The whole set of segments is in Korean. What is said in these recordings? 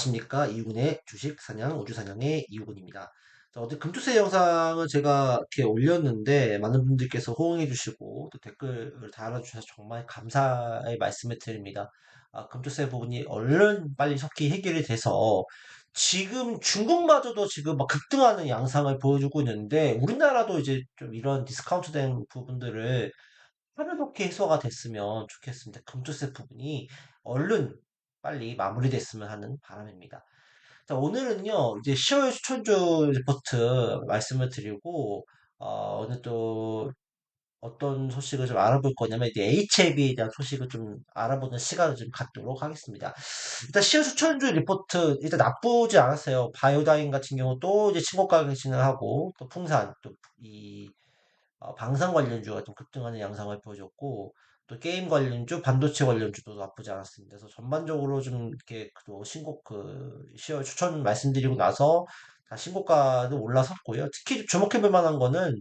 안녕하십니까. 이군의 주식 사냥, 우주 사냥의 이군입니다. 자, 어제 금투세 영상을 제가 이렇게 올렸는데, 많은 분들께서 호응해주시고, 또 댓글을 달아주셔서 정말 감사의 말씀을 드립니다. 금투세 부분이 얼른 빨리 속히 해결이 돼서, 지금 중국마저도 지금 막 급등하는 양상을 보여주고 있는데, 우리나라도 이제 좀 이런 디스카운트 된 부분들을 하루속히 해소가 됐으면 좋겠습니다. 금투세 부분이 얼른 빨리 마무리됐으면 하는 바람입니다. 자, 오늘은요, 이제 10월 추천주 리포트 말씀을 드리고, 오늘 또 어떤 소식을 좀 알아볼 거냐면, 이제 HLB에 대한 소식을 좀 알아보는 시간을 좀 갖도록 하겠습니다. 일단 10월 추천주 리포트, 일단 나쁘지 않았어요. 바이오다인 같은 경우 또 이제 신고가 갱신을 하고, 또 풍산, 방산 관련주가 좀 급등하는 양상을 보여줬고, 또 게임 관련주, 반도체 관련주도 나쁘지 않았습니다. 그래서 전반적으로 좀 이렇게 또 시월 추천 말씀드리고 나서 다 신고가도 올라섰고요. 특히 주목해볼 만한 거는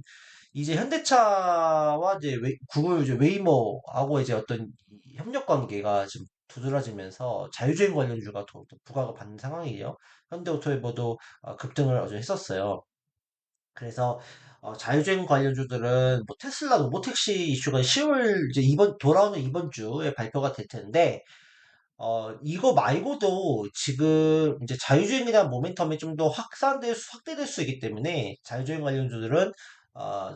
이제 현대차와 이제 구글 이제 웨이모하고 이제 어떤 이 협력 관계가 좀 두드러지면서 자율주행 관련주가 더 부각을 받는 상황이에요. 현대오토에버도 급등을 어제 했었어요. 그래서 자율주행 관련주들은 뭐 테슬라 로보택시 이슈가 10월 이제 이번 돌아오는 이번 주에 발표가 될 텐데 이거 말고도 지금 이제 자율주행에 대한 모멘텀이 좀 더 확대될 수 있기 때문에 자율주행 관련주들은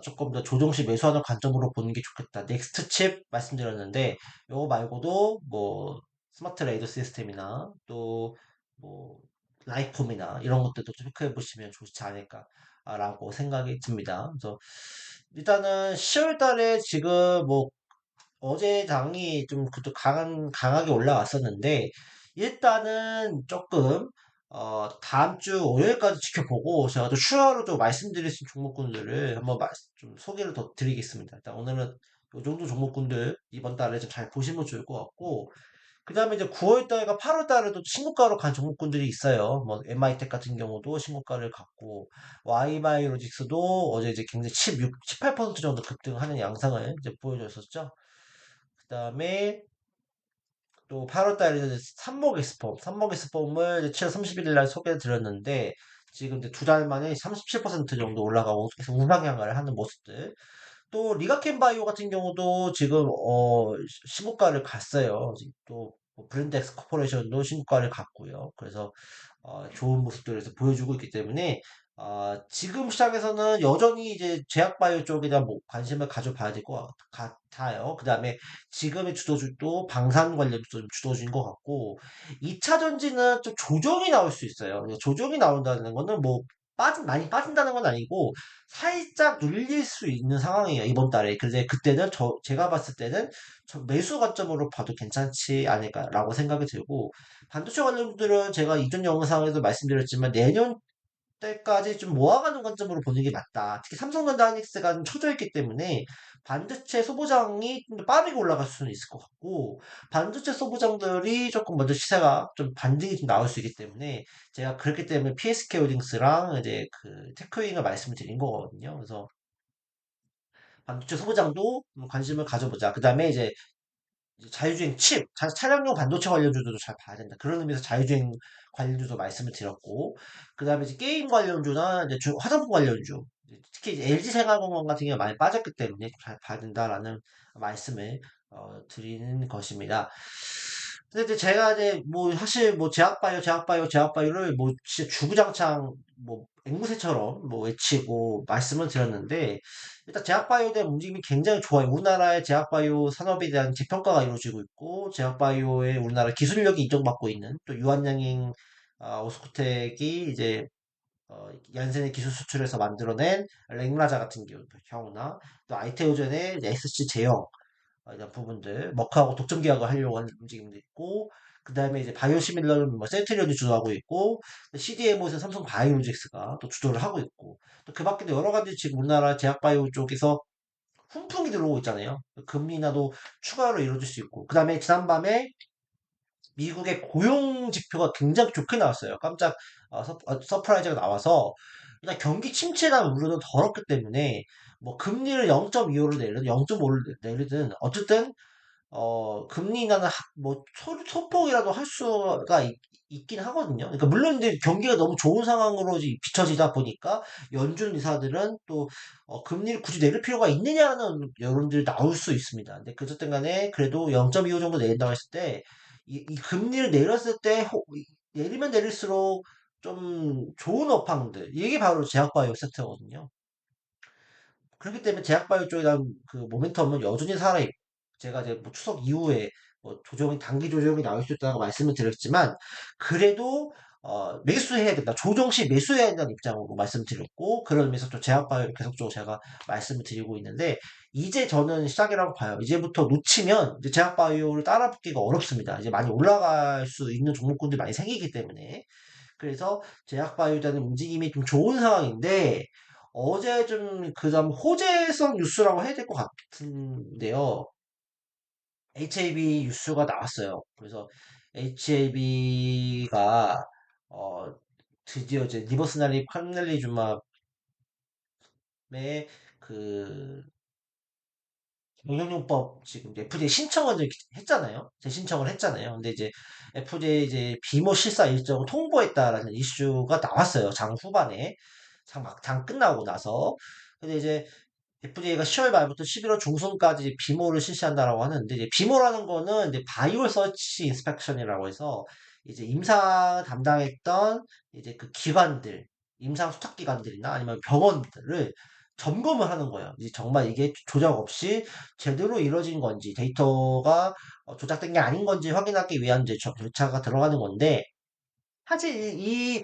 조금 더 조정시 매수하는 관점으로 보는 게 좋겠다. 넥스트 칩 말씀드렸는데 이거 말고도 뭐 스마트 레이더 시스템이나 또 뭐 라이폼이나 이런 것들도 체크해 보시면 좋지 않을까라고 생각이 듭니다. 그래서 일단은 10월 달에 지금 뭐 어제 장이 좀 그도 강하게 올라왔었는데, 일단은 조금, 다음 주 월요일까지 지켜보고, 제가 또 추가로 좀 말씀드릴 수 있는 종목군들을 한번 좀 소개를 더 드리겠습니다. 일단 오늘은 이 정도 종목군들 이번 달에 좀 잘 보시면 좋을 것 같고, 그 다음에 이제 9월 달과 8월 달에도 신고가로 간 종목군들이 있어요. 뭐, MI텍 같은 경우도 신고가를 갔고, Y바이오로직스도 어제 이제 굉장히 18% 정도 급등하는 양상을 이제 보여줬었죠. 그 다음에 또 8월 달에 삼목엑스폼을 7월 31일 날 소개해 드렸는데 지금 이제 두 달 만에 37% 정도 올라가고 계속 우상향을 하는 모습들. 또 리가켄바이오 같은 경우도 지금 신고가를 갔어요. 또 브랜드엑스 코퍼레이션도 신고가를 갔고요. 그래서 좋은 모습들에서 보여주고 있기 때문에 지금 시장에서는 여전히 이제 제약바이오 쪽에 대한 관심을 가져봐야 될 것 같아요. 그 다음에 지금의 주도주도 방산 관련도 좀 주도주인 것 같고 2차 전지는 좀 조정이 나올 수 있어요. 조정이 나온다는 거는 뭐 많이 빠진다는 건 아니고 살짝 눌릴 수 있는 상황이에요. 이번 달에. 그래서 그때는 제가 봤을 때는 매수 관점으로 봐도 괜찮지 않을까라고 생각이 들고 반도체 관련주들은 제가 이전 영상에서 말씀드렸지만 내년 때까지 좀 모아가는 관점으로 보는 게 맞다. 특히 삼성전자 하이닉스가 좀 처져 있기 때문에 반도체 소부장이 좀 더 빠르게 올라갈 수는 있을 것 같고 반도체 소부장들이 조금 먼저 시세가 좀 반등이 좀 나올 수 있기 때문에 제가 그렇기 때문에 PSK 홀딩스랑 이제 그 테크윙을 말씀을 드린 거거든요. 그래서 반도체 소부장도 관심을 가져보자. 그 다음에 이제 자율주행 칩, 차량용 반도체 관련주도 잘 봐야 된다. 그런 의미에서 자율주행 관련주도 말씀을 드렸고, 그 다음에 이제 게임 관련주나 이제 화장품 관련주, 특히 이제 LG생활건강 같은 경우에 많이 빠졌기 때문에 잘 봐야 된다라는 말씀을 드리는 것입니다. 근데 이제 제가 이제 뭐 사실 뭐 제약바이오를 뭐 진짜 주구장창 뭐 앵무새처럼 뭐 외치고 말씀을 드렸는데 일단 제약바이오에 대한 움직임이 굉장히 좋아요. 우리나라의 제약바이오 산업에 대한 재평가가 이루어지고 있고, 제약바이오의 우리나라 기술력이 인정받고 있는, 또 유한양행, 오스코텍이 이제, 얀센의 기술 수출에서 만들어낸 랭라자 같은 경우나, 또 아이테오젠의 SC 제형, 이런 부분들, 머크하고 독점 계약을 하려고 하는 움직임도 있고, 그 다음에 이제 바이오시밀러는 뭐 센트리온이 주도하고 있고, CDMO에서 삼성 바이오로직스가 또 주도를 하고 있고, 또 그 밖에도 여러 가지 지금 우리나라 제약바이오 쪽에서 훈풍이 들어오고 있잖아요. 금리 인하도 추가로 이루어질 수 있고. 그 다음에 지난밤에 미국의 고용 지표가 굉장히 좋게 나왔어요. 깜짝 서프라이즈가 나와서 일단 경기 침체에 대한 우려는 덜었기 때문에 뭐 금리를 0.25로 내리든 0.5를 내리든 어쨌든 금리 인하는 뭐 소폭이라도 할 수가 있긴 하거든요. 그러니까 물론 이제 경기가 너무 좋은 상황으로 이제 비춰지다 보니까 연준 이사들은 또 금리를 굳이 내릴 필요가 있느냐는 여론들이 나올 수 있습니다. 근데 그쨌든 간에 그래도 0.25 정도 내린다고 했을 때 이 금리를 내렸을 때 내리면 내릴수록 좀 좋은 업황들 이게 바로 제약바이오 섹터거든요. 그렇기 때문에 제약바이오 쪽에 대한 그 모멘텀은 여전히 살아있고, 제가 이제 뭐 추석 이후에 뭐 단기 조정이 나올 수 있다고 말씀을 드렸지만, 그래도, 매수해야 된다. 조정 시 매수해야 된다는 입장으로 말씀드렸고, 그런 의미에서 또 제약바이오를 계속적으로 제가 말씀을 드리고 있는데, 이제 저는 시작이라고 봐요. 이제부터 놓치면 이제 제약바이오를 따라붙기가 어렵습니다. 이제 많이 올라갈 수 있는 종목군들이 많이 생기기 때문에. 그래서 제약바이오에 대한 움직임이 좀 좋은 상황인데, 어제 좀 그다음 호재성 뉴스라고 해야 될 것 같은데요. HAB 뉴스가 나왔어요. 그래서 HAB가 드디어 이제 니버스나리 파넬리주맙의 그 명령요법 지금 이제 FDA 신청을 했잖아요. 재신청을 했잖아요. 근데 이제 FDA 이제 비모 실사 일정을 통보했다라는 이슈가 나왔어요. 장 후반에. 장 끝나고 나서. 근데 이제 FDA가 10월 말부터 11월 중순까지 비모를 실시한다라고 하는데, 이제 비모라는 거는 이제 바이오 서치 인스펙션이라고 해서 이제 임상 담당했던 이제 그 기관들, 임상 수탁 기관들이나 아니면 병원들을 점검을 하는 거예요. 이제 정말 이게 조작 없이 제대로 이루어진 건지, 데이터가 조작된 게 아닌 건지 확인하기 위한 이제 절차가 들어가는 건데, 사실 이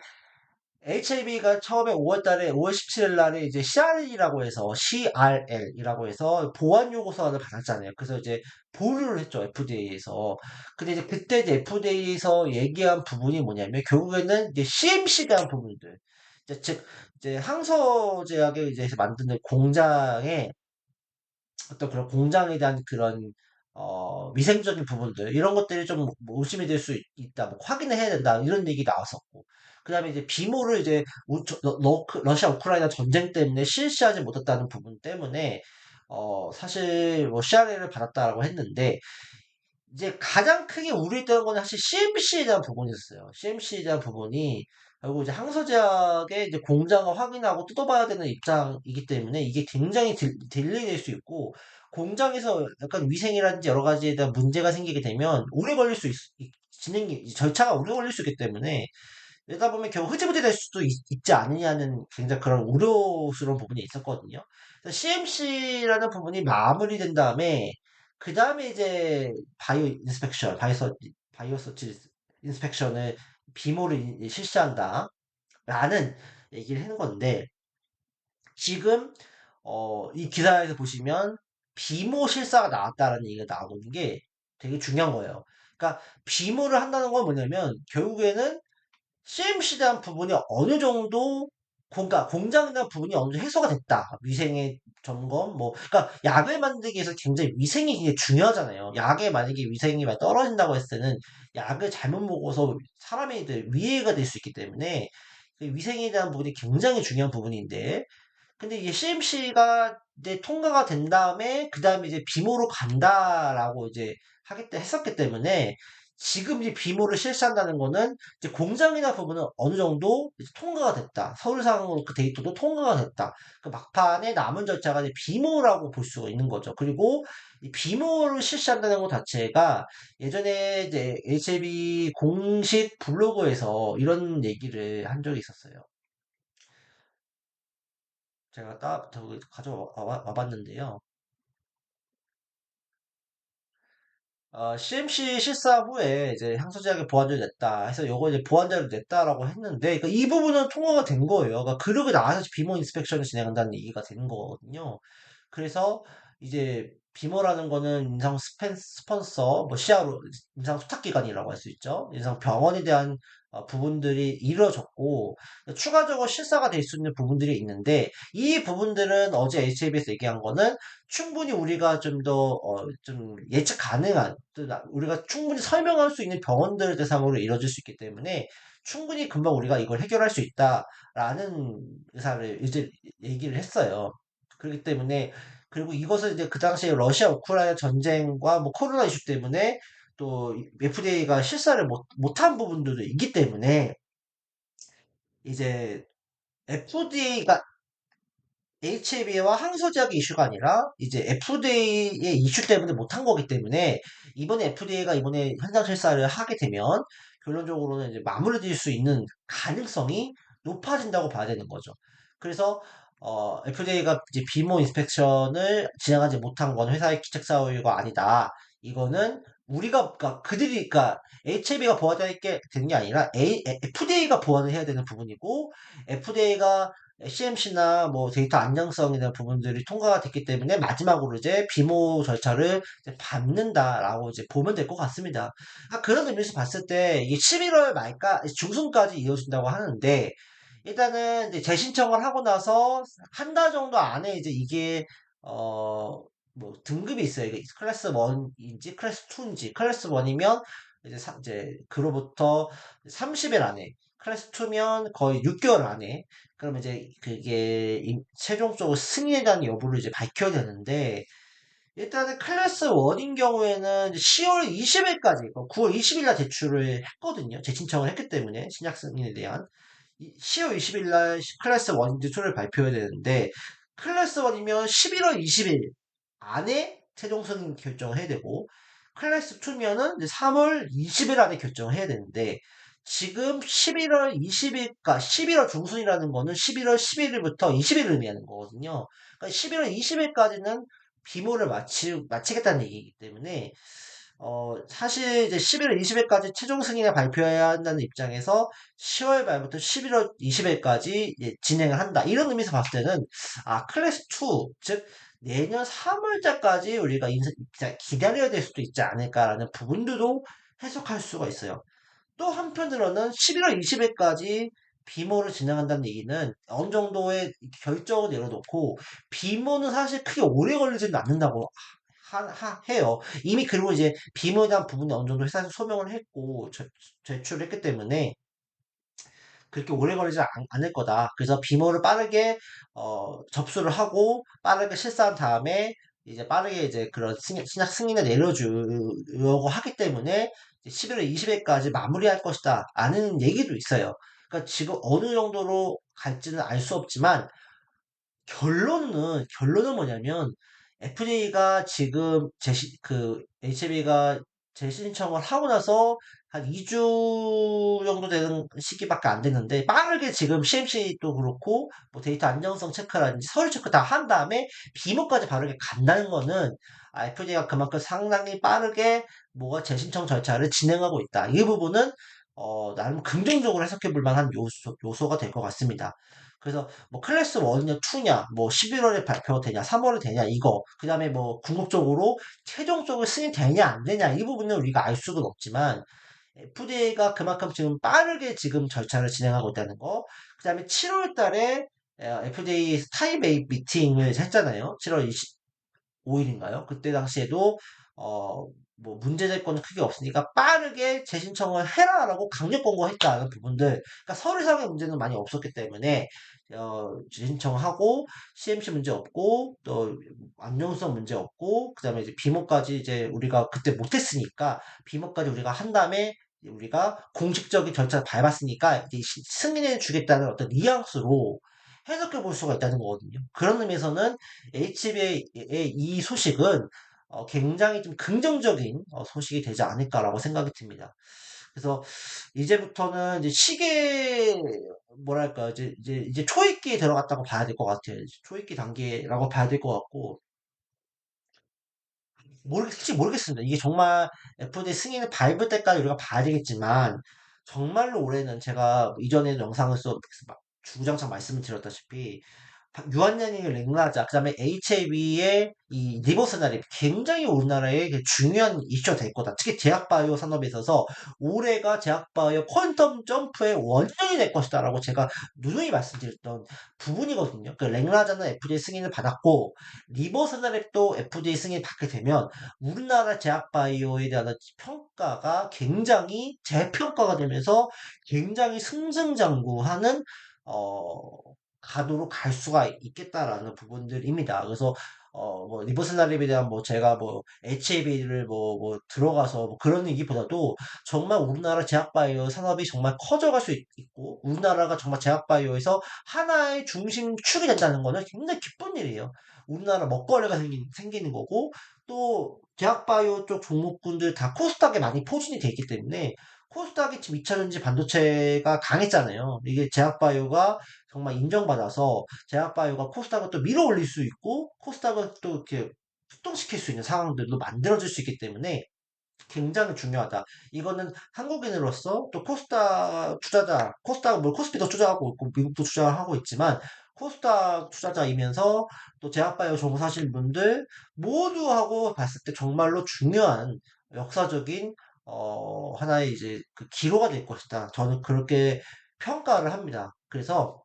HAB가 처음에 5월 17일 날에 이제 CRL이라고 해서, CRL이라고 해서 보안 요구서를 받았잖아요. 그래서 이제 보류를 했죠, FDA에서. 근데 이제 그때 이제 FDA에서 얘기한 부분이 뭐냐면, 결국에는 이제 CMC에 대한 부분들. 즉, 이제 항서제약을 이제 만드는 공장에 어떤 그런 공장에 대한 그런 위생적인 부분들 이런 것들이 좀 의심이 될 수 있다, 뭐 확인을 해야 된다 이런 얘기 나왔었고, 그다음에 이제 비모를 이제 러시아 우크라이나 전쟁 때문에 실시하지 못했다는 부분 때문에 사실 뭐 CRA를 받았다라고 했는데, 이제 가장 크게 우려했던 건 사실 CMC에 대한 부분이었어요. CMC에 대한 부분이 결국 이제 항소제약의 이제 공장을 확인하고 뜯어봐야 되는 입장이기 때문에 이게 굉장히 딜레이 될 수 있고, 공장에서 약간 위생이라든지 여러 가지에 대한 문제가 생기게 되면 오래 걸릴 수 진행이 절차가 오래 걸릴 수 있기 때문에, 이러다 보면 결국 흐지부지 될 수도 지 않느냐는 굉장히 그런 우려스러운 부분이 있었거든요. CMC라는 부분이 마무리된 다음에, 그 다음에 이제 바이오 서치 인스펙션을 비모를 실시한다. 라는 얘기를 하는 건데, 지금, 이 기사에서 보시면, 비모 실사가 나왔다라는 얘기가 나오는 게 되게 중요한 거예요. 그러니까, 비모를 한다는 건 뭐냐면, 결국에는 CMC에 대한 부분이 어느 정도 공장에 대한 부분이 어느 정도 해소가 됐다. 위생의 점검, 뭐, 그러니까 약을 만들기 위해서 굉장히 위생이 굉장히 중요하잖아요. 약에 만약에 위생이 많이 떨어진다고 했을 때는 약을 잘못 먹어서 사람에 위해가 될 수 있기 때문에 그 위생에 대한 부분이 굉장히 중요한 부분인데, 근데 이게 CMC가 이제 통과가 된 다음에 그 다음에 이제 비모로 간다라고 이제 했었기 때문에, 지금 이제 비모를 실시한다는 거는 이제 공장이나 부분은 어느 정도 이제 통과가 됐다. 서류상으로 그 데이터도 통과가 됐다. 그 막판에 남은 절차가 이제 비모라고 볼 수가 있는 거죠. 그리고 이 비모를 실시한다는 것 자체가 예전에 이제 HLB 공식 블로그에서 이런 얘기를 한 적이 있었어요. 제가 저기 와봤는데요. CMC 실사 후에 이제 향수제약에 보완자를 냈다 해서 요거 이제 보완자를 냈다라고 했는데, 그러니까 이 부분은 통과가 된 거예요. 그러니까 그러고 나서 비모 인스펙션을 진행한다는 얘기가 되는 거거든요. 그래서 이제 비모라는 거는 스폰서, 뭐 시야로 임상 수탁기관이라고 할 수 있죠. 임상 병원에 대한 부분들이 이루어졌고, 추가적으로 실사가 될 수 있는 부분들이 있는데, 이 부분들은 어제 HAB에서 얘기한 거는 충분히 우리가 좀 예측 가능한, 우리가 충분히 설명할 수 있는 병원들 대상으로 이루어질 수 있기 때문에 충분히 금방 우리가 이걸 해결할 수 있다라는 의사를 이제 얘기를 했어요. 그렇기 때문에 그리고 이것은 이제 그 당시에 러시아 우크라이나 전쟁과 뭐 코로나 이슈 때문에 또 FDA가 실사를 못한 부분들도 있기 때문에 이제 FDA가 HAB와 항소지하기 이슈가 아니라 이제 FDA의 이슈 때문에 못한 거기 때문에 이번에 FDA가 이번에 현장 실사를 하게 되면 결론적으로는 이제 마무리 될 수 있는 가능성이 높아진다고 봐야 되는 거죠. 그래서 FDA가 이제 비모 인스펙션을 진행하지 못한 건 회사의 기책 사유가 아니다. 이거는 우리가 그러니까 그들이 그러니까 HAB가 보완해야 되는 게 아니라 FDA가 보완을 해야 되는 부분이고 FDA가 CMC나 뭐 데이터 안정성에 대한 부분들이 통과가 됐기 때문에 마지막으로 이제 비모 절차를 이제 밟는다라고 이제 보면 될 것 같습니다. 그런 의미에서 봤을 때 이게 11월 말까 중순까지 이어진다고 하는데 일단은 이제 재신청을 하고 나서 한 달 정도 안에 이제 이게 어 뭐 등급이 있어요. 이게 클래스 1인지 클래스 2인지 클래스 1이면 이제 그로부터 30일 안에 클래스 2면 거의 6개월 안에 그러면 이제 그게 최종적으로 승인에 대한 여부를 이제 밝혀야 되는데 일단은 클래스 1인 경우에는 10월 20일까지 9월 20일 날 제출을 했거든요. 재신청을 했기 때문에 신약 승인에 대한 10월 20일 날 클래스 1인지 2를 발표해야 되는데 클래스 1이면 11월 20일 안에 최종 승인 결정을 해야 되고 클래스 2면은 3월 20일 안에 결정을 해야 되는데 지금 11월 20일까 11월 중순이라는 거는 11월 11일부터 20일을 의미하는 거거든요. 그러니까 11월 20일까지는 비모를 마치겠다는 얘기이기 때문에 사실 이제 11월 20일까지 최종 승인을 발표해야 한다는 입장에서 10월 말부터 11월 20일까지 진행을 한다. 이런 의미에서 봤을 때는 클래스 2, 즉 내년 3월자까지 우리가 기다려야 될 수도 있지 않을까라는 부분들도 해석할 수가 있어요. 또 한편으로는 11월 20일까지 비모를 진행한다는 얘기는 어느 정도의 결정을 내려놓고 비모는 사실 크게 오래 걸리지는 않는다고 해요. 이미 그리고 이제 비모에 대한 부분이 어느 정도 회사에서 소명을 했고 제출을 했기 때문에 그렇게 오래 걸리지 않을 거다. 그래서 비모를 빠르게 접수를 하고 빠르게 실사한 다음에 이제 빠르게 이제 그런 신약 승인을 내려주려고 하기 때문에 11월 20일까지 마무리할 것이다. 라는 얘기도 있어요. 그러니까 지금 어느 정도로 갈지는 알 수 없지만 결론은 뭐냐면 FDA가 지금 HB가 재신청을 하고 나서 한 2주 정도 되는 시기밖에 안 됐는데 빠르게 지금 CMC도 그렇고 뭐 데이터 안정성 체크라든지 서류 체크 다 한 다음에 비모까지 바르게 간다는 거는 FDA가 그만큼 상당히 빠르게 뭐가 재신청 절차를 진행하고 있다. 이 부분은 나름 긍정적으로 해석해 볼 만한 요소가 될 것 같습니다. 그래서 뭐 클래스 1이냐 2냐 뭐 11월에 발표되냐 3월에 되냐 이거 그 다음에 뭐 궁극적으로 최종적으로 승인되냐 안 되냐 이 부분은 우리가 알 수는 없지만 FDA가 그만큼 지금 빠르게 지금 절차를 진행하고 있다는 거. 그 다음에 7월 달에 FDA 타임 A 미팅을 했잖아요. 7월 5일인가요? 그때 당시에도 뭐 문제될 거는 크게 없으니까 빠르게 재신청을 해라라고 강력 권고했다는 부분들. 그러니까 서류상의 문제는 많이 없었기 때문에 재신청하고 CMC 문제 없고 또 안정성 문제 없고 그다음에 이제 비모까지 이제 우리가 그때 못했으니까 비모까지 우리가 한 다음에 우리가 공식적인 절차를 밟았으니까 이제 승인해 주겠다는 어떤 뉘앙스로 해석해 볼 수가 있다는 거거든요. 그런 의미에서는 HB의 이 소식은 굉장히 좀 긍정적인 소식이 되지 않을까라고 생각이 듭니다. 그래서 이제부터는 이제 뭐랄까 이제 초입기에 들어갔다고 봐야 될 것 같아요. 초입기 단계라고 봐야 될 것 같고 솔직히 모르겠습니다. 이게 정말 FDA 승인을 밟을 때까지 우리가 봐야 되겠지만 정말로 올해는 제가 이전에 영상에서 주구장창 말씀을 드렸다시피 유한양의 랭라자, 그 다음에 HAB의 이 리버스나립 굉장히 우리나라에 중요한 이슈가 될 거다. 특히 제약바이오 산업에 있어서 올해가 제약바이오 퀀텀 점프의 원년이 될 것이다라고 제가 누누이 말씀드렸던 부분이거든요. 그 랭라자는 FDA 승인을 받았고 리버스나립도 FDA 승인을 받게 되면 우리나라 제약바이오에 대한 평가가 굉장히 재평가가 되면서 굉장히 승승장구하는 어, 가도록 갈 수가 있겠다라는 부분들입니다. 그래서 뭐, 리버슬라립에 대한 뭐, 제가 뭐, HAB를 뭐, 들어가서 뭐 그런 얘기보다도 정말 우리나라 제약바이오 산업이 정말 커져갈 수 있고, 우리나라가 정말 제약바이오에서 하나의 중심축이 된다는 거는 굉장히 기쁜 일이에요. 우리나라 먹거리가 생기는 거고, 또, 제약바이오 쪽 종목군들 다 코스닥에 많이 포진이 돼 있기 때문에, 코스닥이 지금 2차전지 반도체가 강했잖아요. 이게 제약바이오가 정말 인정받아서 제약바이오가 코스닥을 또 밀어 올릴 수 있고 코스닥을 또 이렇게 숙동시킬 수 있는 상황들도 만들어질 수 있기 때문에 굉장히 중요하다. 이거는 한국인으로서 또 코스닥 투자자, 코스닥 뭐 코스피도 투자하고 있고 미국도 투자하고 있지만 코스닥 투자자이면서 또 제약바이오 종사하시는 분들 모두하고 봤을 때 정말로 중요한 역사적인 하나의 이제 그 기로가 될 것이다. 저는 그렇게 평가를 합니다. 그래서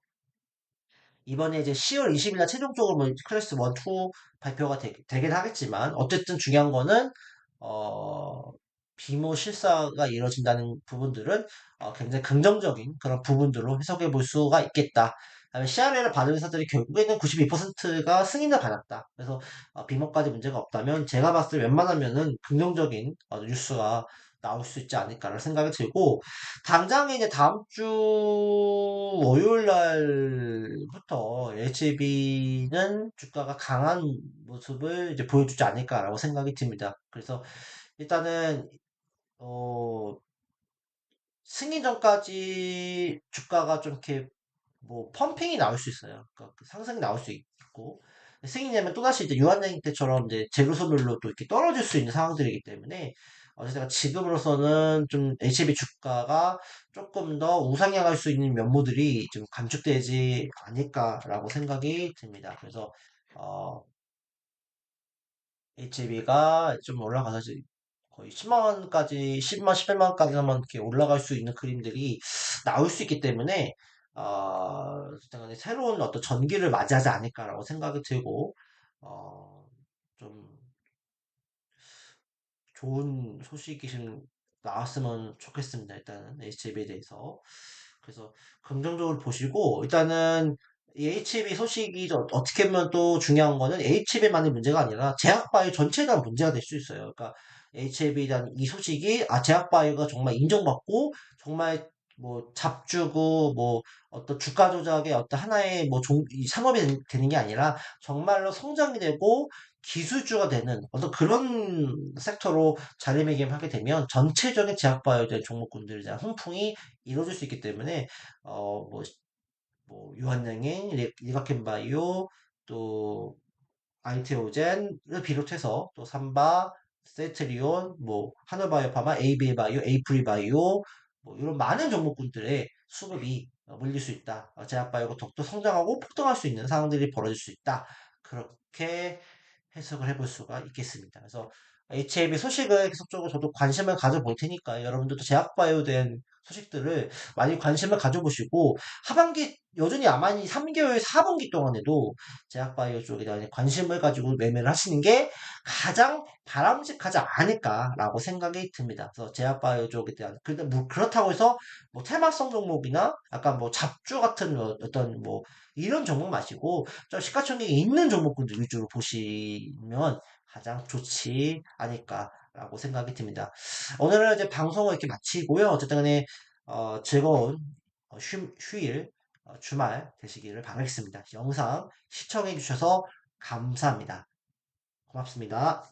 이번에 이제 10월 20일 날 최종적으로 뭐 클래스 1, 2 발표가 긴 하겠지만 어쨌든 중요한 거는 어, 비모 실사가 이루어진다는 부분들은 굉장히 긍정적인 그런 부분들로 해석해 볼 수가 있겠다. 그다음에 CRL을 받은 회사들이 결국에는 92%가 승인을 받았다. 그래서 비모까지 문제가 없다면 제가 봤을 때 웬만하면은 긍정적인 뉴스가 나올 수 있지 않을까라는 생각이 들고 당장에 이제 다음 주 월요일 날부터 LHB는 주가가 강한 모습을 이제 보여주지 않을까라고 생각이 듭니다. 그래서 일단은 어 승인 전까지 주가가 좀 이렇게 뭐 펌핑이 나올 수 있어요. 그러니까 그 상승이 나올 수 있고 승인되면 또다시 이제 유한양행 때처럼 이제 제로섬유로 또 이렇게 떨어질 수 있는 상황들이기 때문에 어쨌든 지금으로서는 좀 HB 주가가 조금 더 우상향할 수 있는 면모들이 좀 감축되지 않을까라고 생각이 듭니다. 그래서 HB가 좀 올라가서 이제 거의 10만 원까지 10만 11만 원까지만 이렇게 올라갈 수 있는 그림들이 나올 수 있기 때문에 일단 새로운 어떤 전기를 맞이하지 않을까라고 생각이 들고 어, 좀 좋은 소식이 좀 나왔으면 좋겠습니다. 일단은 HB에 대해서. 그래서 긍정적으로 보시고 일단은 이 HB 소식이 어떻게 보면 또 중요한 거는 HB만의 문제가 아니라 제약바이오 전체에 대한 문제가 될 수 있어요. 그러니까 HB에 대한 이 소식이 제약바이오가 정말 인정받고 정말 뭐 잡주고 뭐 어떤 주가 조작의 어떤 하나의 뭐 이 산업이 되는 게 아니라 정말로 성장이 되고 기술주가 되는 어떤 그런 섹터로 자리매김하게 되면 전체적인 제약바이오에 대한 종목군들에 대한 훈풍이 이루어질 수 있기 때문에 뭐 유한양행, 리가켄바이오, 또 아이티오젠을 비롯해서 또 삼바, 세트리온, 뭐 하늘바이오파마, AB바이오, 에이프리바이오 뭐 이런 많은 종목군들의 수급이 몰릴 수 있다. 제약바이오가 더욱더 성장하고 폭등할 수 있는 상황들이 벌어질 수 있다. 그렇게 해석을 해볼 수가 있겠습니다. 그래서 HAB 소식을 계속적으로 저도 관심을 가져볼 테니까 여러분들도 제약바이오에 대한 소식들을 많이 관심을 가져보시고 하반기 여전히 아마 이 3개월 4분기 동안에도 제약바이오 쪽에 대한 관심을 가지고 매매를 하시는 게 가장 바람직하지 않을까라고 생각이 듭니다. 그래서 제약바이오 쪽에 대한 근데 뭐 그렇다고 해서 뭐 테마성 종목이나 약간 뭐 잡주 같은 어떤 뭐 이런 종목 마시고 좀 시가총액이 있는 종목군들 위주로 보시면 가장 좋지 않을까라고 생각이 듭니다. 오늘은 이제 방송을 이렇게 마치고요. 어쨌든 간에 즐거운 휴일, 주말 되시기를 바라겠습니다. 영상 시청해 주셔서 감사합니다. 고맙습니다.